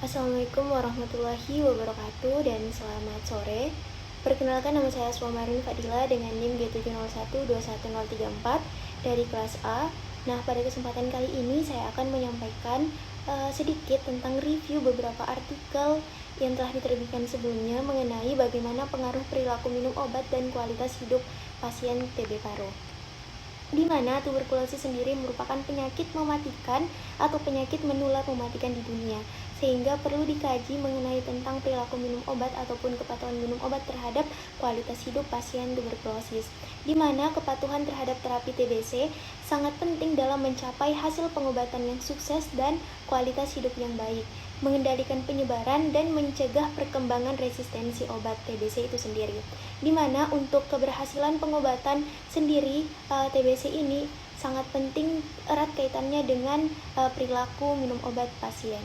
Assalamualaikum warahmatullahi wabarakatuh dan selamat sore. Perkenalkan, nama saya Aswamarin Fadila dengan NIM G701211034 dari kelas A. Nah, pada kesempatan kali ini saya akan menyampaikan sedikit tentang review beberapa artikel yang telah diterbitkan sebelumnya mengenai bagaimana pengaruh perilaku minum obat dan kualitas hidup pasien TB paru, di mana tuberkulosis sendiri merupakan penyakit mematikan atau penyakit menular mematikan di dunia, sehingga perlu dikaji mengenai tentang perilaku minum obat ataupun kepatuhan minum obat terhadap kualitas hidup pasien tuberkulosis, di mana kepatuhan terhadap terapi TBC sangat penting dalam mencapai hasil pengobatan yang sukses dan kualitas hidup yang baik, mengendalikan penyebaran dan mencegah perkembangan resistensi obat TBC itu sendiri. Di mana untuk keberhasilan pengobatan sendiri TBC ini sangat penting, erat kaitannya dengan perilaku minum obat pasien.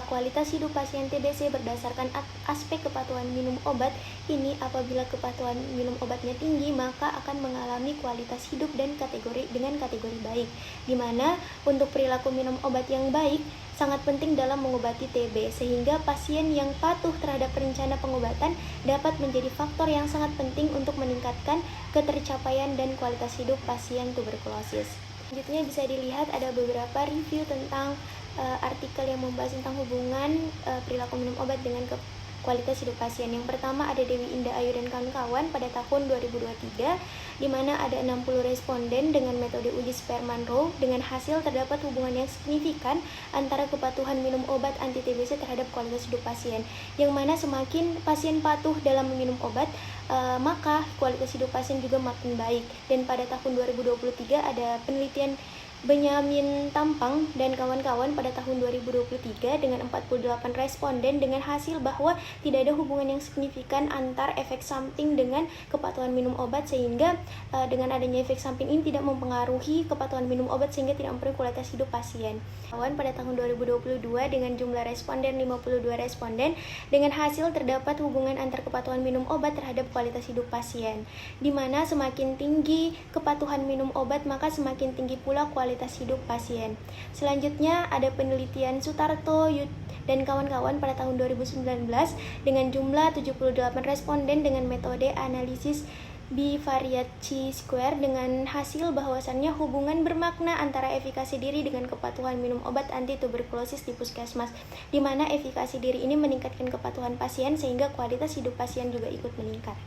Kualitas hidup pasien TBC berdasarkan aspek kepatuhan minum obat ini, apabila kepatuhan minum obatnya tinggi maka akan mengalami kualitas hidup dan dengan kategori baik, di mana untuk perilaku minum obat yang baik sangat penting dalam mengobati TB, sehingga pasien yang patuh terhadap rencana pengobatan dapat menjadi faktor yang sangat penting untuk meningkatkan ketercapaian dan kualitas hidup pasien tuberkulosis. Selanjutnya bisa dilihat ada beberapa review tentang artikel yang membahas tentang hubungan perilaku minum obat dengan kualitas hidup pasien. Yang pertama ada Dewi Indah Ayu dan kawan-kawan pada tahun 2023, di mana ada 60 responden dengan metode uji Spearman-Rowe. Dengan hasil terdapat hubungan yang signifikan antara kepatuhan minum obat anti-TBC terhadap kualitas hidup pasien, yang mana semakin pasien patuh dalam meminum obat, maka kualitas hidup pasien juga makin baik. Dan pada tahun 2023 ada penelitian Benyamin Tampang dan kawan-kawan pada tahun 2023 dengan 48 responden dengan hasil bahwa tidak ada hubungan yang signifikan antar efek samping dengan kepatuhan minum obat, sehingga dengan adanya efek samping ini tidak mempengaruhi kepatuhan minum obat sehingga tidak mempengaruhi kualitas hidup pasien. Kawan pada tahun 2022 dengan jumlah responden 52 responden dengan hasil terdapat hubungan antar kepatuhan minum obat terhadap kualitas hidup pasien, di mana semakin tinggi kepatuhan minum obat maka semakin tinggi pula kualitas hidup pasien. Selanjutnya ada penelitian Sutarto dan kawan-kawan pada tahun 2019 dengan jumlah 78 responden dengan metode analisis bivariasi square dengan hasil bahwasannya hubungan bermakna antara efikasi diri dengan kepatuhan minum obat anti tuberkulosis di puskesmas, di mana efikasi diri ini meningkatkan kepatuhan pasien sehingga kualitas hidup pasien juga ikut meningkat.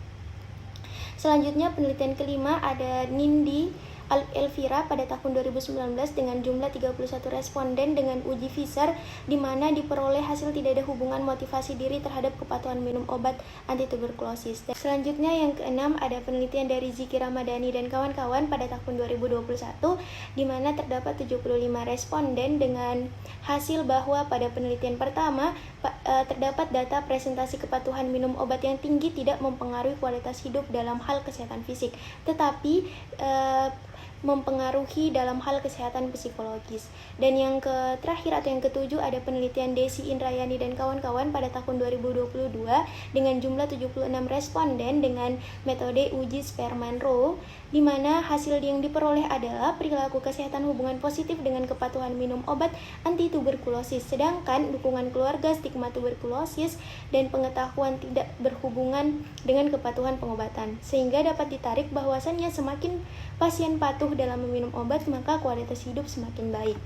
Selanjutnya penelitian kelima ada Nindi Elvira pada tahun 2019 dengan jumlah 31 responden dengan uji Pfizer, di mana diperoleh hasil tidak ada hubungan motivasi diri terhadap kepatuhan minum obat anti tuberkulosis. Dan selanjutnya yang keenam ada penelitian dari Ziki Ramadhani dan kawan-kawan pada tahun 2021, di mana terdapat 75 responden dengan hasil bahwa pada penelitian pertama terdapat data presentasi kepatuhan minum obat yang tinggi tidak mempengaruhi kualitas hidup dalam hal kesehatan fisik, tetapi mempengaruhi dalam hal kesehatan psikologis. Dan yang terakhir atau yang ketujuh ada penelitian Desi Indrayani dan kawan-kawan pada tahun 2022 dengan jumlah 76 responden dengan metode uji Spearman-Rowe, di mana hasil yang diperoleh adalah perilaku kesehatan hubungan positif dengan kepatuhan minum obat anti tuberkulosis, sedangkan dukungan keluarga, stigma tuberkulosis, dan pengetahuan tidak berhubungan dengan kepatuhan pengobatan, sehingga dapat ditarik bahwasannya semakin pasien patuh dalam meminum obat maka kualitas hidup semakin baik.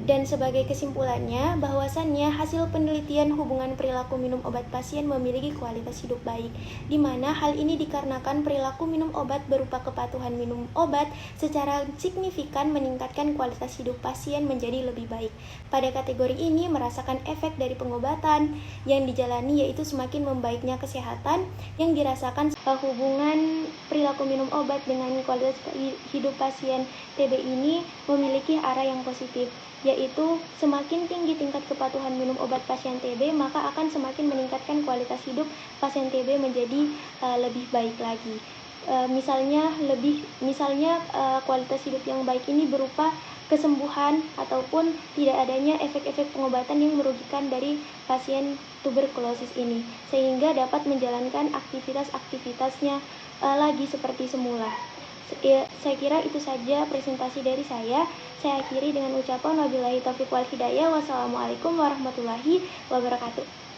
Dan sebagai kesimpulannya, bahwasannya hasil penelitian hubungan perilaku minum obat pasien memiliki kualitas hidup baik, di mana hal ini dikarenakan perilaku minum obat berupa kepatuhan minum obat secara signifikan meningkatkan kualitas hidup pasien menjadi lebih baik. Pada kategori ini merasakan efek dari pengobatan yang dijalani, yaitu semakin membaiknya kesehatan yang dirasakan. Hubungan perilaku minum obat dengan kualitas hidup pasien TB ini memiliki arah yang positif, yaitu semakin tinggi tingkat kepatuhan minum obat pasien TB maka akan semakin meningkatkan kualitas hidup pasien TB menjadi lebih baik lagi. Misalnya kualitas hidup yang baik ini berupa kesembuhan ataupun tidak adanya efek-efek pengobatan yang merugikan dari pasien tuberkulosis ini, sehingga dapat menjalankan aktivitas-aktivitasnya lagi seperti semula. Ya, saya kira itu saja presentasi dari saya. Saya akhiri dengan ucapan wabillahi taufiq wal hidayah. Wassalamualaikum warahmatullahi wabarakatuh.